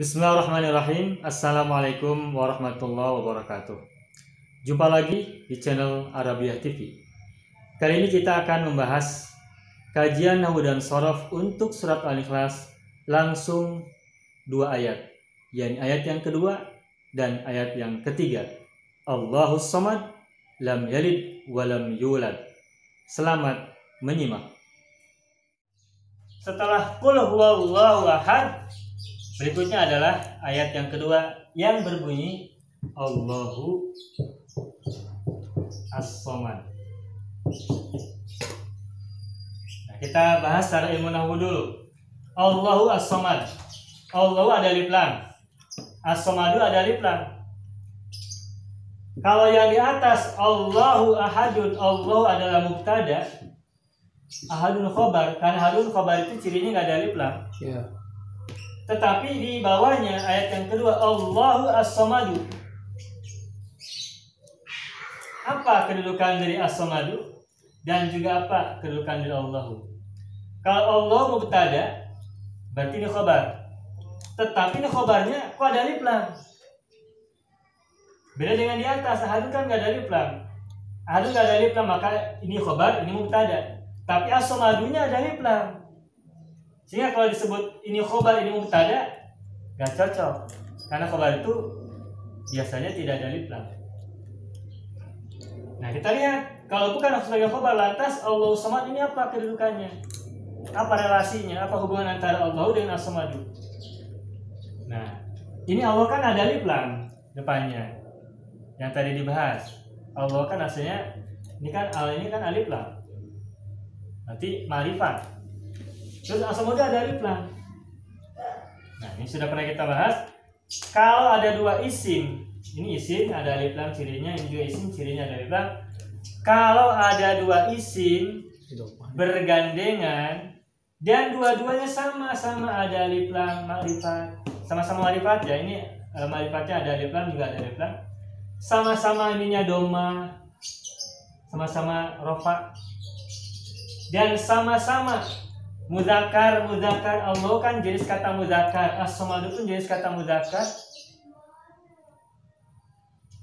Bismillahirrahmanirrahim. Assalamualaikum warahmatullahi wabarakatuh. Jumpa lagi di channel Arabiah TV. Kali ini kita akan membahas kajian nahwu dan shorof untuk surat Al-Ikhlas langsung 2 ayat, yakni ayat yang kedua dan ayat yang ketiga. Allahus Samad, lam yalid walam yulad. Selamat menyimak. Setelah qul huwallahu ahad, berikutnya adalah ayat yang kedua yang berbunyi Allahu As-Samad. Nah, kita bahas secara ilmu nahwu dulu. Allahu As-Samad. Allahu ada alif lam. As-Samadu ada alif lam. Kalau yang di atas Allahu Ahadun, Allahu adalah mubtada, Ahadun khobar. Karena Ahadun khobar itu cirinya nggak ada alif lam. Yeah. Tetapi di bawahnya ayat yang kedua Allahu As-Samadu. Apa kedudukan dari As-Samadu dan juga apa kedudukan dari Allahu? Kalau Allah mubtada berarti ini khobar. Tetapi ini khobarnya kok ada alif lam. Beda dengan di atas, Ahadun kan nggak ada alif lam. Ahadun nggak ada alif lam, maka ini khobar, ini mubtada. Tapi As-Samadunya ada alif lam. Sehingga kalau disebut ini khobar, ini mubtada, gak cocok. Karena khobar itu biasanya tidak ada alif lam. Nah, kita lihat. Kalau bukan sebagai khobar, lantas Allahu Samad ini apa kedudukannya? Apa relasinya? Apa hubungan antara Allah dengan As-Samadu? Nah, ini Allah kan ada alif lam depannya. Yang tadi dibahas. Allah kan aslinya, ini kan alif lam. Nanti ma'rifat. Terus As-Samadu ada alif lam. Nah, ini sudah pernah kita bahas. Kalau ada dua isim, ini isim ada alif lam cirinya, ini juga isim cirinya ada alif lam. Kalau ada dua isim bergandengan dan dua-duanya sama-sama ada alif lam ma'rifat, sama-sama ma'rifat ya, ini ma'rifatnya ada alif lam juga ada alif lam. Sama-sama ininya doma, sama-sama rofa, dan sama-sama muzakkar. Allah kan jenis kata muzakkar, As-Samadu pun jenis kata muzakkar.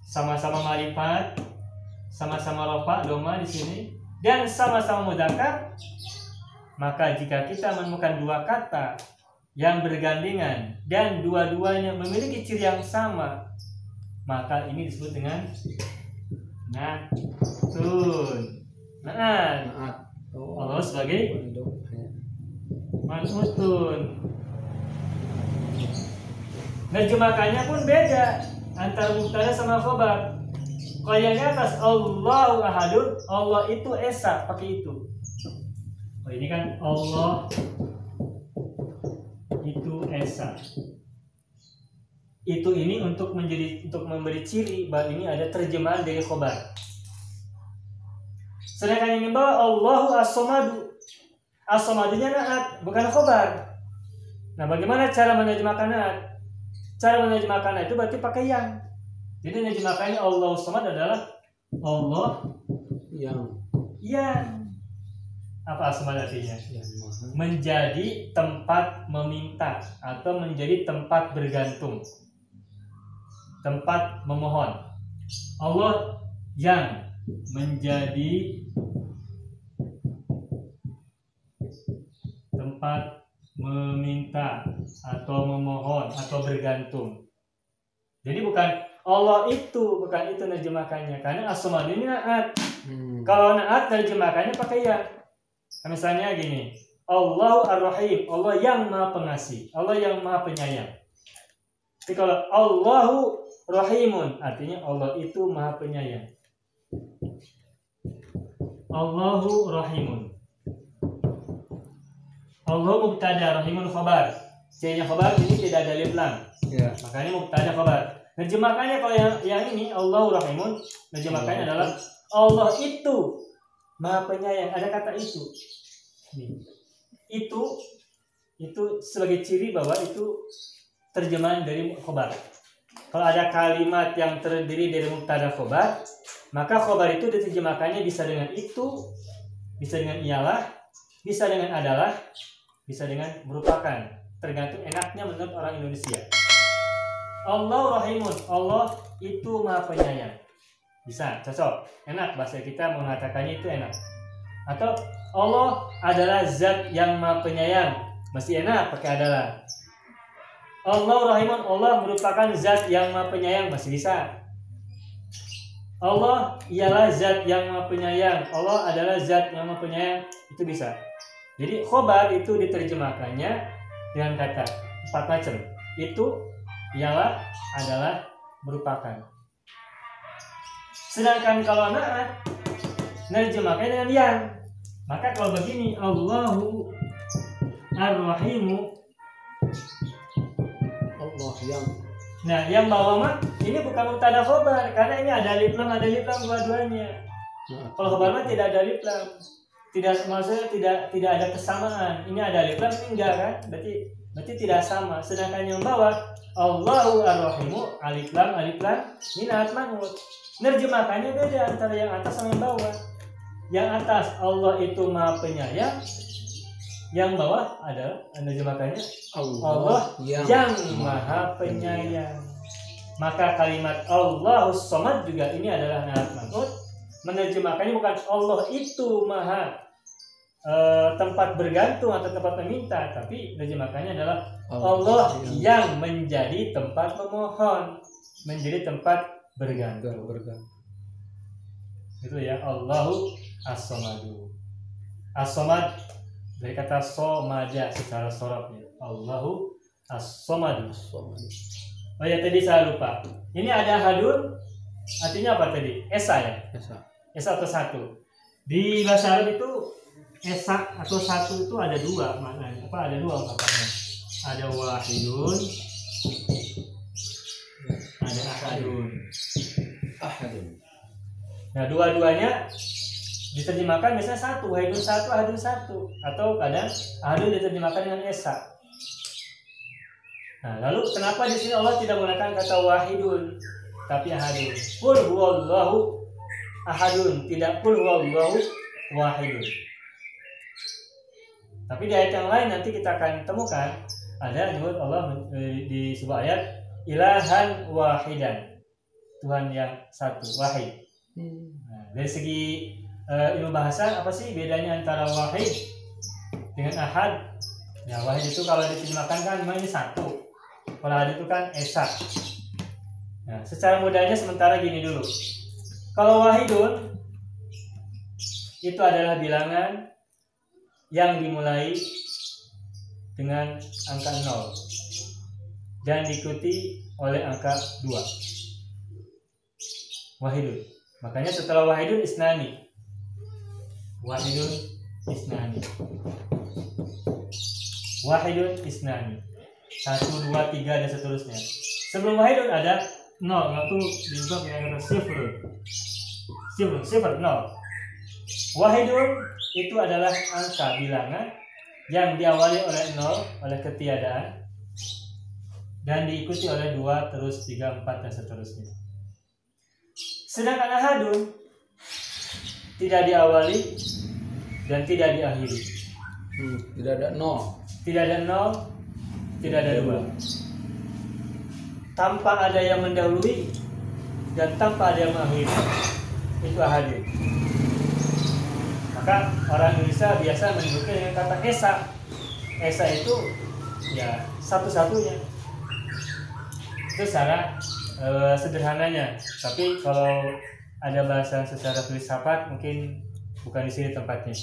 Sama-sama ma'rifat, sama-sama rofa, doma di sini, dan sama-sama muzakkar. Maka jika kita menemukan dua kata yang bergandengan dan dua-duanya memiliki ciri yang sama, maka ini disebut dengan natun. Allah sebagai manutun. Nerjemahkannya pun beda antara mubtada sama khobar. Kalau yang di atas Allahu Ahadun, Allah itu esa, pakai itu. Oh, ini kan Allah itu esa. Itu ini untuk memberi ciri bahwa ini ada terjemahan dari khobar. Sedangkan yang di bawah Allahu As-Samadu. As-Samadunya na'at, bukan khobar. Nah, bagaimana cara menerjemahkan na'at? Cara menerjemahkan na'at itu berarti pakai yang. Jadi menerjemahkannya Allahu Samad adalah Allah yang. Apa As-Samad artinya? Menjadi tempat meminta atau menjadi tempat bergantung, tempat memohon. Allah yang menjadi tempat meminta atau memohon atau bergantung. Jadi bukan Allah itu, bukan itu nerjemahkannya. Karena As-Samad ini na'at. Kalau na'at nerjemahkannya pakai ya. Misalnya gini, Allahu Ar-Rahim, Allah yang Maha Pengasih, Allah yang Maha Penyayang. Jadi kalau Allahu Rahimun, artinya Allah itu Maha Penyayang. Allahu Rahimun. Allah mubtada, Rahimun khabar. C-nya khabar ini tidak ada alif lam. Ya. Makanya mubtada khabar. Nerjemahkannya kalau yang ini Allahu Rahimun, nerjemahkannya adalah Allah itu Maha Penyayang. Ada kata itu. Itu sebagai ciri bahwa itu terjemahan dari khabar. Kalau ada kalimat yang terdiri dari mubtada khabar, maka khabar itu diterjemahkannya bisa dengan itu, bisa dengan ialah, bisa dengan adalah, bisa dengan merupakan. Tergantung enaknya menurut orang Indonesia. Allah rahimun, Allah itu maha penyayang. Bisa, cocok, enak bahasa kita mengatakannya itu enak. Atau Allah adalah zat yang maha penyayang, masih enak pakai adalah. Allah rahimun, Allah merupakan zat yang maha penyayang, masih bisa. Allah ialah zat yang maha penyayang, Allah adalah zat yang maha penyayang, itu bisa. Jadi khobar itu diterjemahkannya dengan kata 4 macam. Itu ialah, adalah, merupakan. Sedangkan kalau na'at nerjemahkan dengan yang. Maka kalau begini, Allahu Ar-Rahimu, Allah yang. nah yang bawah mah ini bukan mubtada khobar karena ini ada alif lam dua-duanya. Kalau khobar mah tidak ada alif lam. Tidak, maksudnya tidak ada kesamaan. Ini ada alif lam, ini enggak kan? Berarti tidak sama. Sedangkan yang bawah Allahu Ar-Rahimu, alif lam ini naat manut. Nerjemahkannya beda antara yang atas sama yang bawah. Yang atas Allah itu maha penyayang, yang bawah adalah nerjemahkannya Allah yang maha penyayang. Maka kalimat Allahus Somad juga ini adalah naat manut. Menerjemahkannya bukan Allah itu maha tempat bergantung atau tempat meminta, tapi menerjemahkannya adalah Allah yang menjadi tempat memohon, menjadi tempat bergantung. Itu ya, Allahu As-Somadu. As-Somad dari kata somada secara sorabnya, Allahu As-Somadu. Oh ya, tadi saya lupa. Ini ada hadun, artinya apa tadi? Esa ya? Esa atau satu. Di bahasa Arab itu esa atau satu itu ada dua maknanya. Apa? Ada dua maknanya. Ada wahidun, ada ahadun. Nah, dua-duanya diterjemahkan biasanya satu, wahidun satu, ahadun satu, atau kadang ahadun diterjemahkan dengan esa. Nah, lalu kenapa di sini Allah tidak menggunakan kata wahidun tapi ahadun? Qul huwallahu ahadun, tidak qul huwallahu wahidun. Tapi di ayat yang lain nanti kita akan temukan ada nyebut Allah di sebuah ayat ilahan wahidan, Tuhan yang satu, wahid. Nah, dari segi ilmu bahasa apa sih bedanya antara wahid dengan ahad? Ya, wahid itu kalau diterjemahkan kan memang ini satu. Kalau ahad itu kan esa. Nah, secara mudahnya sementara gini dulu. Kalau wahidun itu adalah bilangan yang dimulai dengan angka 0 dan diikuti oleh angka 2. Wahidun. Makanya setelah wahidun isnani. Wahidun isnani. Wahidun isnani. 1, 2, 3 dan seterusnya. Sebelum wahidun ada 0, itu disebut dengan kata sifr, 0. Wahidun itu adalah angka bilangan yang diawali oleh 0, oleh ketiadaan, dan diikuti oleh 2, terus 3, 4 dan seterusnya. Sedangkan ahadun tidak diawali dan tidak diakhiri. Tidak ada 0. Tidak ada 0, tidak ada 2. Tanpa ada yang mendahului dan tanpa ada yang mengakhiri. Itu ahadun. Maka orang Indonesia biasa menyebutnya dengan kata esa. Esa itu ya satu-satunya. Itu secara sederhananya. Tapi kalau ada bahasan secara filsafat mungkin bukan di sini tempatnya.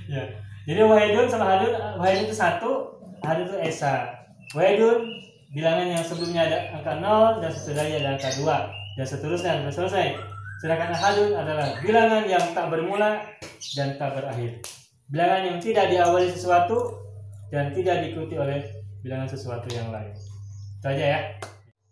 Ya. Jadi wahidun sama ahadun, wahidun itu satu, ahadun itu esa. Wahidun bilangan yang sebelumnya ada angka 0 dan sesudahnya ada angka 2 dan seterusnya sampai selesai. Sedangkan ahadun adalah bilangan yang tak bermula dan tak berakhir. Bilangan yang tidak diawali sesuatu dan tidak diikuti oleh bilangan sesuatu yang lain. Itu aja ya.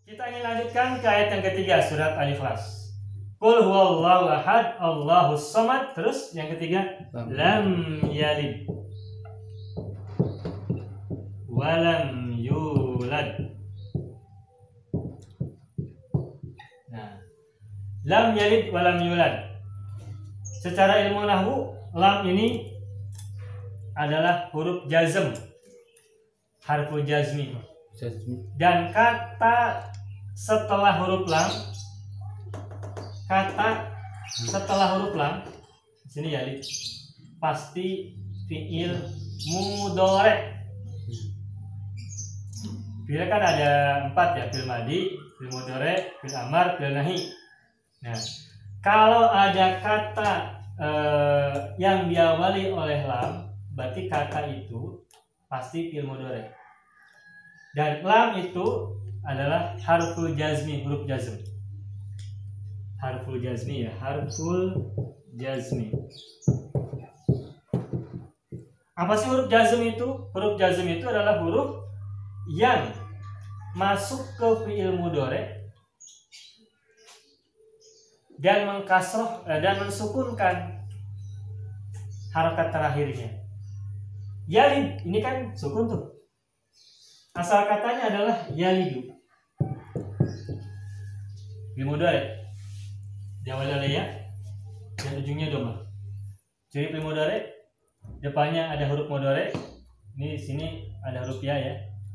Kita ingin lanjutkan ke ayat yang ketiga surat Al-Ikhlas. Qul huwallahu ahad, Allahus samad. Terus yang ketiga lam yalid wa lam yulad. Nah, lam yalid wa lam yulad. Secara ilmu nahwu, lam ini adalah huruf jazm, harfu jazmi. Jazmi. Dan kata setelah huruf lam, di sini ya, pasti fiil mudhari. Fiil kan ada 4 ya, fiil madi, fiil mudhari, fiil amar, fiil nahi. Nah, kalau ada kata yang diawali oleh lam, berarti kata itu pasti fiil mudhari. Dan lam itu adalah harful jazmi, huruf jazm. Harful jazmi ya, harful jazmi. Apa sih huruf jazm itu? Huruf jazm itu adalah huruf yang masuk ke fiil mudhari dan mengkasroh dan mensukunkan harakat terakhirnya. Yalid, ini kan sukun tuh. Asal katanya adalah yalidu. Fiil mudhari diawali oleh ya dan ujungnya doma. Ciri fiil mudhari, depannya ada huruf mudhari. Ini di sini ada huruf ya.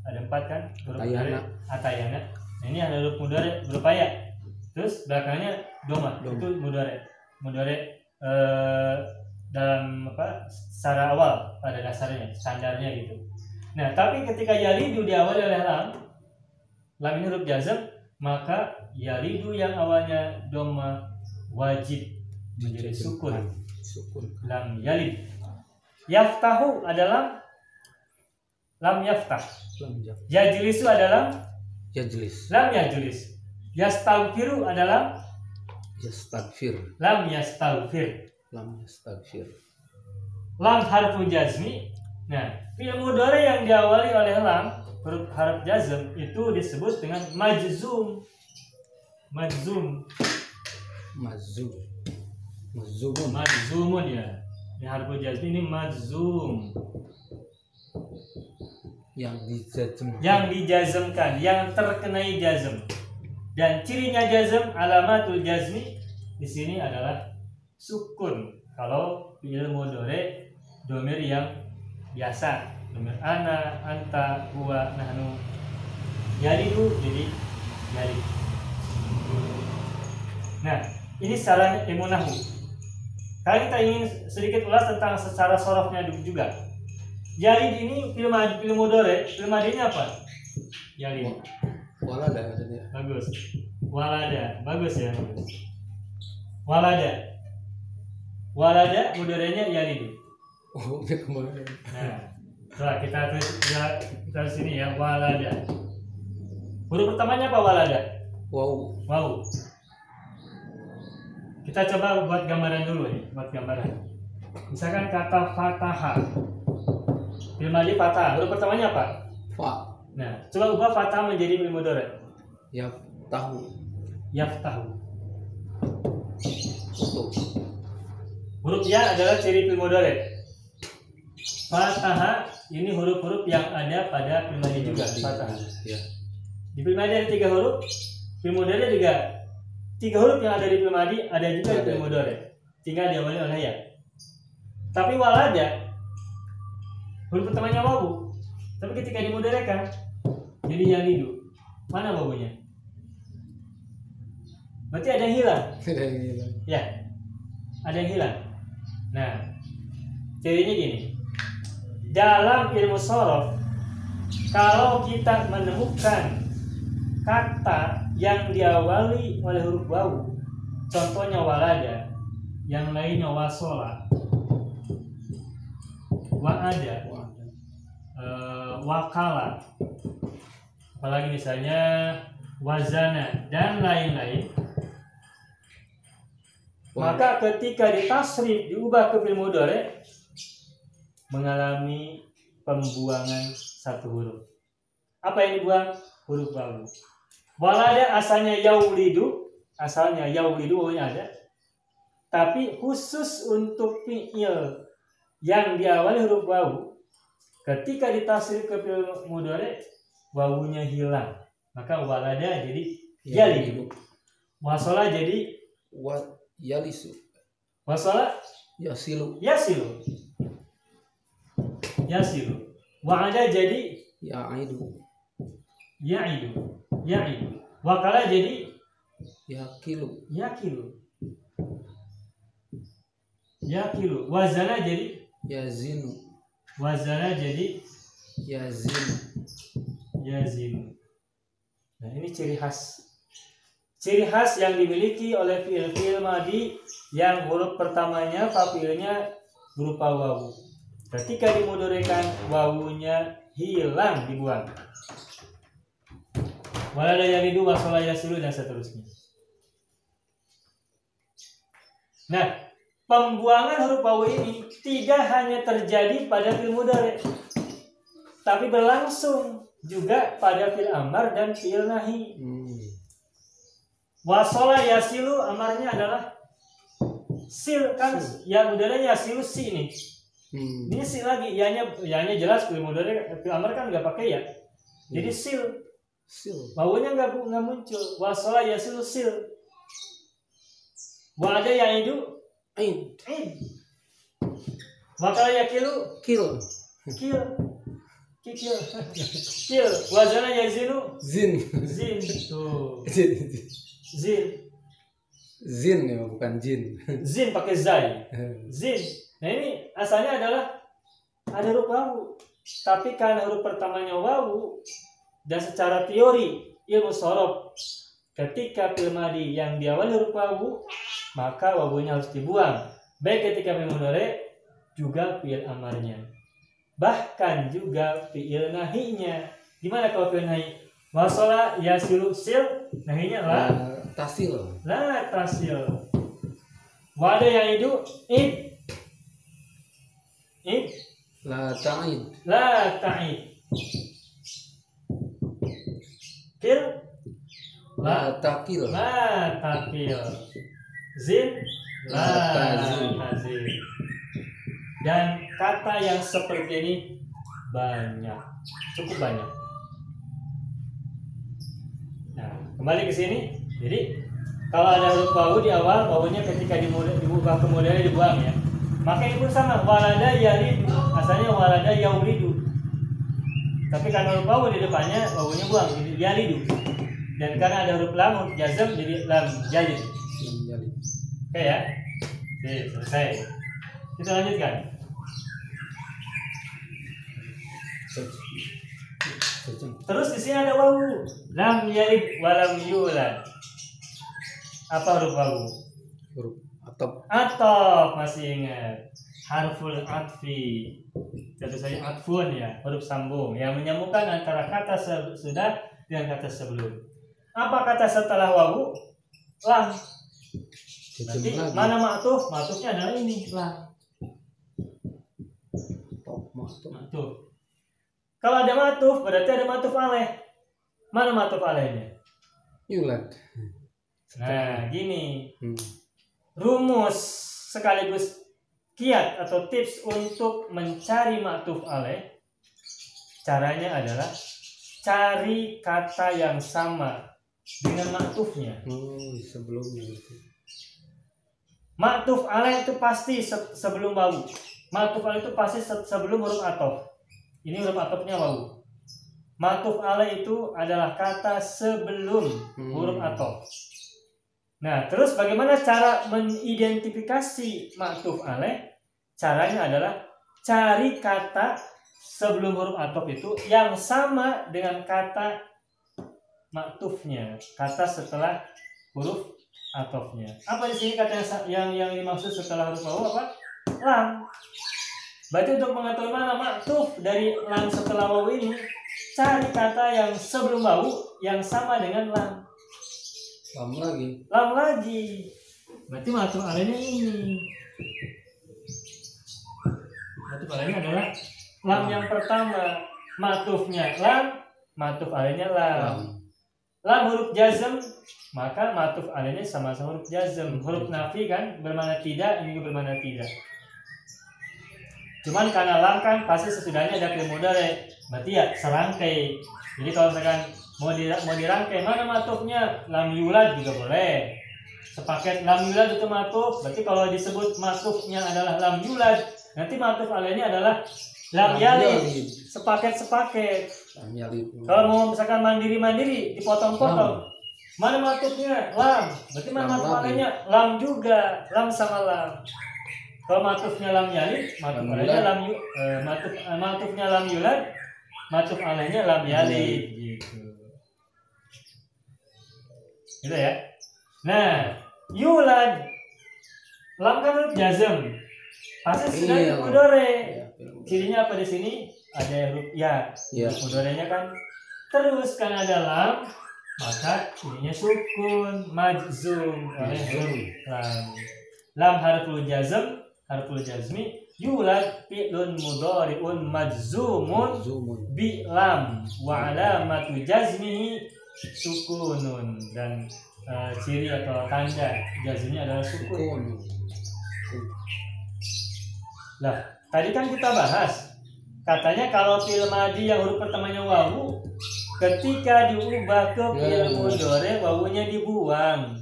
Ada 4 kan huruf mudhari atayana. Nah, ini ada huruf mudhari berupa ya. Terus belakangnya doma. Itu mudhari. Dalam secara awal pada dasarnya, standarnya gitu. Nah, tapi ketika yalidu diawali oleh lam ini huruf jazm, maka yalidu yang awalnya doma wajib menjadi sukun. Lam yalid. Yaftahu adalah lam yaftah. Yajlisu adalah Yajlis. lam yajlis. Yastaghfiru adalah Yastaghfir. lam yastaghfir. Lam harfu jazmi. Nah, fi'il mudhari yang diawali oleh lam huruf harf jazm itu disebut dengan majzum. Majzumun ya. Ini harfu jazmi, ini majzum. Yang dijazmkan, yang terkenai jazm. Dan cirinya jazm, alamatul jazmi di sini adalah sukun. Kalau fi'il mudhari domir yang biasa, domir ana, anta, huwa, nahnu, yalidu jadi yalid. Nah, ini secara ilmu nahwu. Sekarang kita ingin sedikit ulas tentang secara sorofnya juga. Yalid ini fi'il mudhari, fi'il madinya apa? Yalid. Walada maksudnya. Bagus. Walada, bagus ya. Walada mudhari'nya yalidu. Oh, kemarin. Nah, coba kita tulis sini ya, walada. Huruf pertamanya apa walada? Wow. Kita coba buat gambaran dulu ya, Misalkan kata fataha. Fi'il madhi fatah. Huruf pertamanya apa? Fa. Nah, coba ubah fatah menjadi fi'il mudhari. Yaftahu. Huruf ya adalah ciri fi'il mudhari. Fatah ini huruf-huruf yang ada pada fi'il madhi juga, fatah. Ya. Di fi'il madhi ada 3 huruf. Fi'il mudhari juga 3 huruf yang ada di fi'il madhi ada juga di fi'il mudhari. Tinggal diawali oleh ya. Tapi walada huruf pertamanya wawu. Tapi ketika dimudharikan jadi yalidu. Mana wawunya? Berarti ada yang hilang. Ya. Ada yang hilang. Nah, cirinya gini. Dalam ilmu shorof, kalau kita menemukan kata yang diawali oleh huruf wawu, contohnya walada, yang lainnya wasola, wa'ada, wakala, apalagi misalnya wazana dan lain-lain, maka ketika ditasrif diubah ke fi'il mudhari mengalami pembuangan 1 huruf. Apa yang dibuang? Huruf wawu. Walada asalnya yaulidu wawunya ada. Tapi khusus untuk fi'il yang diawali huruf wawu, ketika ditasrif ke fi'il mudhari wawunya hilang. Maka walada jadi yalidu. Wasola jadi yalisu. Wasola yasilu. Wa'ada jadi ya'idu. ya'idu. Wakala jadi yakilu. Wazana jadi Yazinu. yazinu. Nah, ini ciri khas yang dimiliki oleh fiil madi yang huruf pertamanya fa'ilnya berupa wawu. Ketika dimudhari'kan wawunya hilang, dibuang. Walada yalidu wasola yasilu dan seterusnya. Nah, pembuangan huruf wawu ini tidak hanya terjadi pada fiil mudhari', tapi berlangsung juga pada fiil amar dan fiil nahi. Wasola yasilu amarnya adalah sil kan, ya mudhari' yasilu si ini. Ini si lagi, ya-nya jelas fiil mudhari', fiil amar kan nggak pakai ya. Jadi sil. Wawunya nggak muncul. Wasola yasilu sil. Wa'ada ya'idu Ain. Wakala yakilu Kil. Wazana yazinu Zin. tuh. Zin ya, bukan jin. Zin pakai zai. Zin. Nah, ini asalnya adalah ada huruf wawu, tapi karena huruf pertamanya wawu dan secara teori ilmu shorof ketika fiil madi yang diawali huruf wawu maka wawunya harus dibuang, baik ketika fiil mudhari' juga fiil amarnya, bahkan juga fiil nahinya. Gimana kalau fiil nahi? Wasola yasilu sil, nahinya la tasil. Wada yang itu La ta'id. Kil La takil. Zin La tazil. Dan kata yang seperti ini banyak, cukup banyak. Nah, kembali ke sini. Jadi kalau ada huruf wawu di awal, wawunya ketika diubah ke mudhari' dibuang ya. Maka ini pun sama, walada yalidu, asalnya walada yaulidu. Tapi karena huruf wawu di depannya, wawunya buang, jadi yalidu. Dan karena ada huruf lam, huruf jazm, jadi lam jalid. Oke ya. Oke, selesai. Kita lanjutkan. Terus di sini ada wawu, lam yalid walam yulad. Apa huruf wawu? Huruf Atop, masih ingat? Harful atfi. Tentu saja atfun ya, huruf sambung yang menyambungkan antara kata sudah dengan kata sebelum. Apa kata setelah wawu? Lam. Nanti mana ma'tuf? Ma'tufnya adalah ini, lam. Ma'tuf. Kalau ada ma'tuf, berarti ada ma'tuf alaih. Mana ma'tuf alaihnya? Yulad. Nah, gini. Rumus sekaligus kiat atau tips untuk mencari ma'tuf alaih, caranya adalah cari kata yang sama dengan ma'tufnya. Sebelumnya. Ma'tuf alaih itu pasti sebelum wawu. Ma'tuf alaih itu pasti sebelum huruf athof. Ini huruf athofnya wawu. Ma'tuf alaih itu adalah kata sebelum huruf athof. Nah, terus bagaimana cara mengidentifikasi ma'tuf alaih? Caranya adalah cari kata sebelum huruf athof itu yang sama dengan kata ma'tufnya, kata setelah huruf athofnya. Apa di sini kata yang dimaksud setelah huruf wawu apa? Lam. Berarti untuk mengetahui mana ma'tuf dari lam setelah wawu ini, cari kata yang sebelum wawu yang sama dengan lam. Lam lagi. Berarti ma'tuf alaihnya ini. Ma'tuf alaihnya adalah lam yang pertama. Ma'tufnya lam, ma'tuf alaihnya lam. Lam huruf jazm, maka ma'tuf alaihnya sama-sama huruf jazm. Huruf nafi kan bermakna tidak, ini juga bermakna tidak. Cuman karena lam kan pasti sesudahnya ada fi'il mudhari', berarti ya serangkai. Jadi kalau misalkan mau dirangkai mana ma'tufnya, lam yulad juga boleh. Sepaket lam yulad itu ma'tuf, berarti kalau disebut ma'tufnya adalah lam yulad, nanti ma'tuf alaihnya adalah lam yalid. Sepaket. Lam yalid. Kalau mau misalkan mandiri dipotong-potong. Mana matufnya? Lam. Berarti mana Lam matuf lagi. alainya? Lam juga. Lam sama lam. Kalau matufnya lam yalid, matuf Lam alainya yulad. matufnya lam yulad, matuf alainya lam yalid gitu. Gitu ya. Nah, yulad lam kan huruf jazm. Pasti sudah Iya. mudore. Ya, Cirinya apa di sini? Ada huruf ya. Ya. Huruf mudorenya kan terus kan ada lam, maka ininya sukun majzum oleh huruf lam. Lam harful jazmi yulad fi'lun mudhari'un majzumun Zumun. bi lam wa alamatu jazmihi sukunun, dan ciri atau tanda jazmnya adalah sukun. Sukun. Lah, tadi kan kita bahas katanya kalau fi'il madhi yang huruf pertamanya wawu ketika diubah ke fi'il mudhari wawunya dibuang.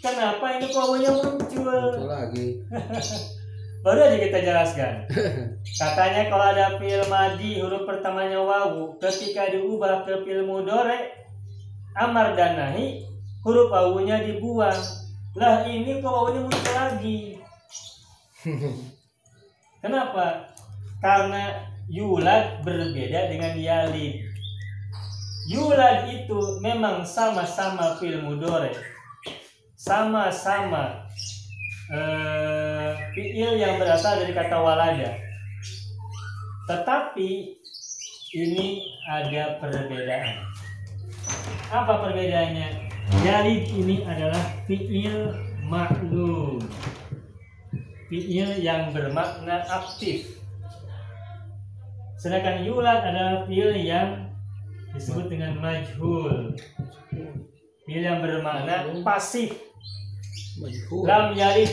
Kenapa ini wawunya muncul? Itu lagi. Baru aja kita jelaskan. Katanya kalau ada fi'il madhi huruf pertamanya wawu ketika diubah ke fi'il mudhari amar dan nahi huruf wawunya dibuang. Lah ini kok wawunya muncul lagi. Kenapa? Karena yulad berbeda dengan yalid. Yulad itu memang sama-sama fi'il mudhari, sama-sama fi'il yang berasal dari kata walada. Tetapi ini ada perbedaan. Apa perbedaannya? Yalid ini adalah fi'il ma'lum, fi'il yang bermakna aktif. Sedangkan yulad adalah fi'il yang disebut dengan majhul, fi'il yang bermakna pasif. Majhul. Lam yalid,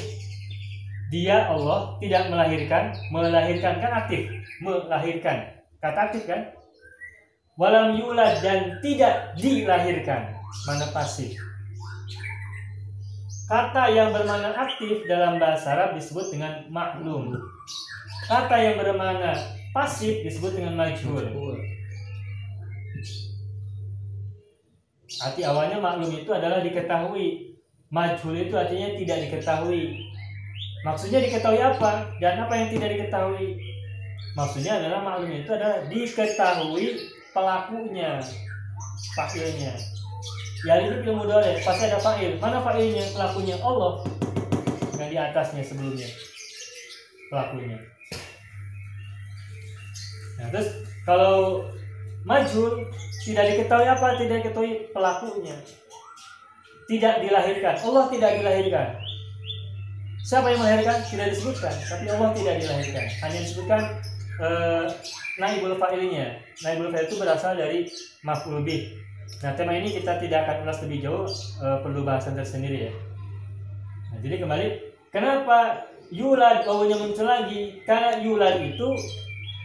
dia Allah tidak melahirkan. Melahirkan kan aktif, melahirkan kata aktif kan. Walam yulad, dan tidak dilahirkan, mana pasif. Kata yang bermakna aktif dalam bahasa Arab disebut dengan maklum. Kata yang bermakna pasif disebut dengan majhul. Arti awalnya maklum itu adalah diketahui. Majhul itu artinya tidak diketahui. Maksudnya diketahui apa? Dan apa yang tidak diketahui? Maksudnya adalah maklum itu adalah diketahui pelakunya, fa'ilnya. Ya itu fi'il mudhari, pasti ada fa'il. Mana fa'ilnya? Pelakunya Allah. Yang di atasnya sebelumnya. Pelakunya. Nah, terus kalau majhul tidak diketahui apa? Tidak diketahui pelakunya. Tidak dilahirkan. Allah tidak dilahirkan. Siapa yang melahirkan? Tidak disebutkan. Tapi Allah tidak dilahirkan. Hanya disebutkan naibul fa'ilnya. Naibul fa'il itu berasal dari maf'ul bih. Nah, tema ini kita tidak akan ulas lebih jauh, perlu bahasan tersendiri ya. Nah, jadi kembali, kenapa yulad wawunya muncul lagi? Karena yulad itu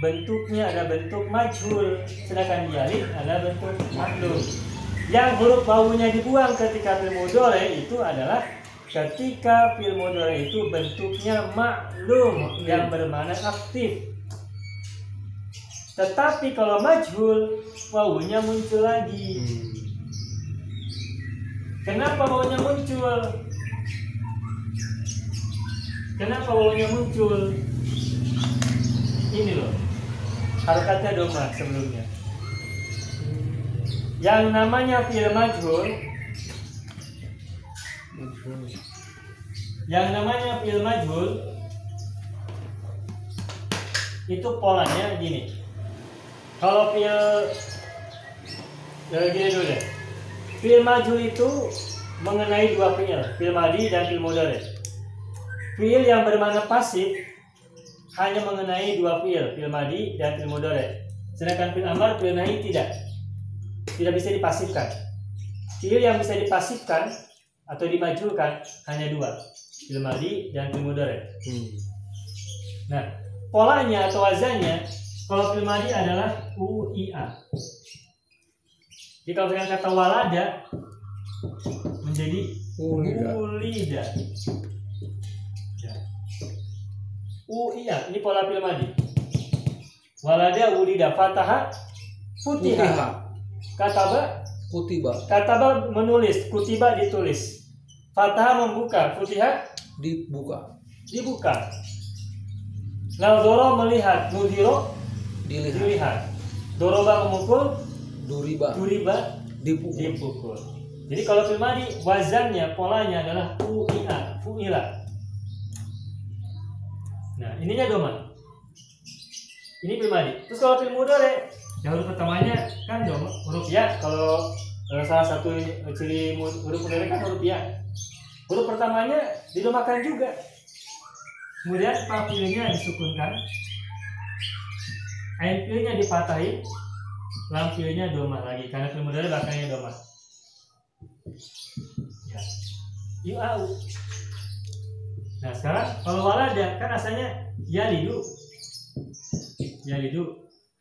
bentuknya ada bentuk majhul, sedangkan yalid ada bentuk maklum. Yang huruf wawunya dibuang ketika fi'il mudhari itu adalah ketika fi'il mudhari itu bentuknya maklum yang bermakna aktif. Tetapi kalau majhul wawunya muncul lagi. Kenapa wawunya muncul? Kenapa wawunya muncul? Ini loh, harokatnya doma sebelumnya. Yang namanya fi'il majhul, itu polanya gini. Kalau fi'il gini dulu deh. Fi'il majhul itu mengenai dua fi'il, fi'il madhi dan fi'il mudhari. Fi'il yang bermakna pasif hanya mengenai dua fi'il madhi dan fi'il mudhari. Sedangkan fi'il amar, fi'il nahi tidak bisa dipasifkan. Fi'il yang bisa dipasifkan atau dimajhulkan hanya dua, fi'il madhi dan fi'il mudhari. Nah, polanya atau wazannya kalau fi'il madhi adalah uia. Jadi kalau dengan kata walada menjadi ulida. Ya. Uia, ini pola fi'il madhi. Walada ulida, fataha Futiha. Kataba. Kutiba. Kataba menulis. Kutiba ditulis. Fataha membuka. Futiha Dibuka. dibuka. Nadhara melihat. Nudhiro Dilihat. dilihat. Doroba memukul. Duriba. Duriba Dipukul. dipukul. Jadi kalau fi'il madhi wazannya, polanya adalah fu'ila. Nah, ininya doma. Ini fi'il madhi. Terus kalau fi'il mudhari, ya huruf pertamanya kan doma, huruf ya. Kalau salah satu ciri huruf mudhari kan huruf ya. Huruf pertamanya didomakan juga. Kemudian pafilnya disukunkan. Ain fi'ilnya dipatahin. Lam fi'ilnya doma lagi karena fi'il mudhari belakangnya doma. Ya. Yu'au. Nah sekarang kalau walada kan asalnya yalidu.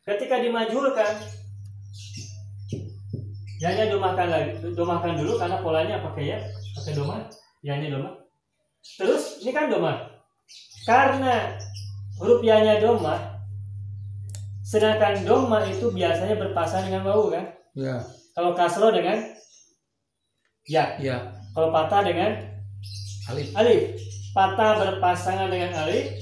Ketika dimajhulkan, ya-nya domakan dulu karena polanya pakai doma, ya-nya doma. Terus ini kan doma. Karena huruf ya-nya doma, sedangkan doma itu biasanya berpasangan dengan wawu kan? Ya. Kalau kasroh dengan ya. Ya. Kalau patah dengan alif. Patah berpasangan dengan alif.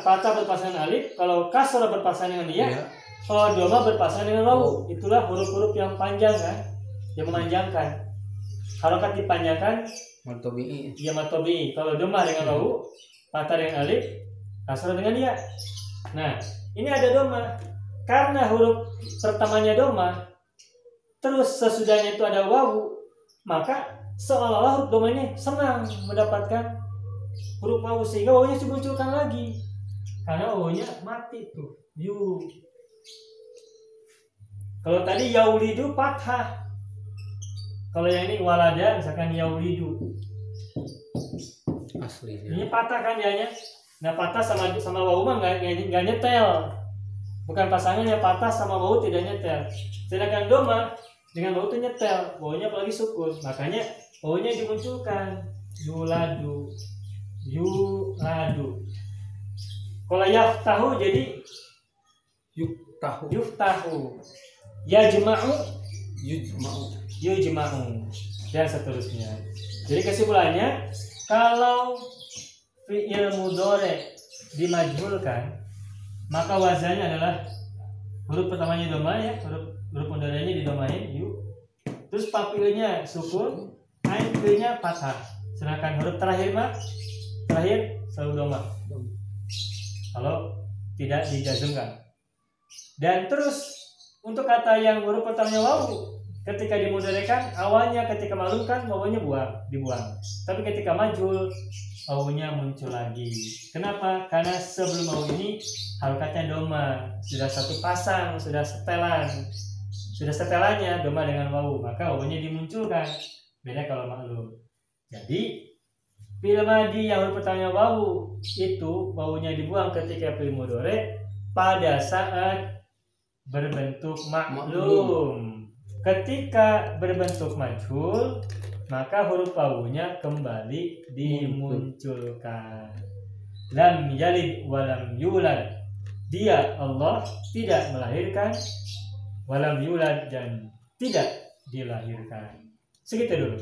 Patah berpasangan alif. Kalau kasroh berpasangan dengan ya. Kalau doma berpasangan dengan wawu. Itulah huruf-huruf yang panjang kan, yang memanjangkan. Harokat dipanjangkan. Matobi'i. Ya matobi. Kalau doma dengan wawu, patah dengan alif, kasroh dengan ya. Nah, ini ada doma. Karena huruf pertamanya doma, terus sesudahnya itu ada wawu, maka seolah-olah huruf doma ini senang mendapatkan huruf wawu sehingga wawunya dimunculkan lagi. Karena wawunya mati tuh. Yu. Kalau tadi yaulidu fathah. Kalau yang ini walada misalkan yaulidu. Aslinya. Ini patah kan ya-nya. Nah, patah sama wawu mah nggak nyetel. Bukan pasangannya patah sama wawu tidak nyetel. Sedangkan doma dengan wawu itu nyetel. Wawunya apalagi sukun. Makanya wawunya dimunculkan. Yuladu. Kalau yaftahu jadi yuftahu. Yajma'u yujma'u dan seterusnya. Jadi kesimpulannya, kalau fi'il mudhari dimajhulkan, maka wazannya adalah huruf pertamanya doma ya, huruf mudhari'nya didomain yu. Terus fa'ilnya sukun, ain fi'ilnya fathah. Sedangkan huruf terakhir selalu doma. Kalau tidak dijazmkan. Dan terus untuk kata yang huruf pertamanya wawu, ketika dimudhari'kan awalnya ketika maklum wawunya dibuang. Tapi ketika majhul wawunya muncul lagi. Kenapa? Karena sebelum wawu ini harokatnya doma, sudah satu pasang, sudah setelannya doma dengan wawu, maka wawunya dimunculkan. Beda kalau maklum. Jadi fi'il madhi yang huruf pertamanya wawu itu wawunya dibuang ketika fi'il mudhari pada saat berbentuk maklum. Ketika berbentuk majhul, maka huruf wawunya kembali dimunculkan. Lam yalid walam yulad. Dia Allah tidak melahirkan, walam yulad dan tidak dilahirkan. Segitu dulu.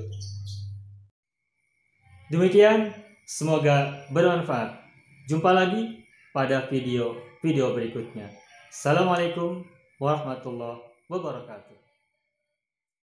Demikian, semoga bermanfaat. Jumpa lagi pada video berikutnya. Assalamualaikum warahmatullahi wabarakatuh.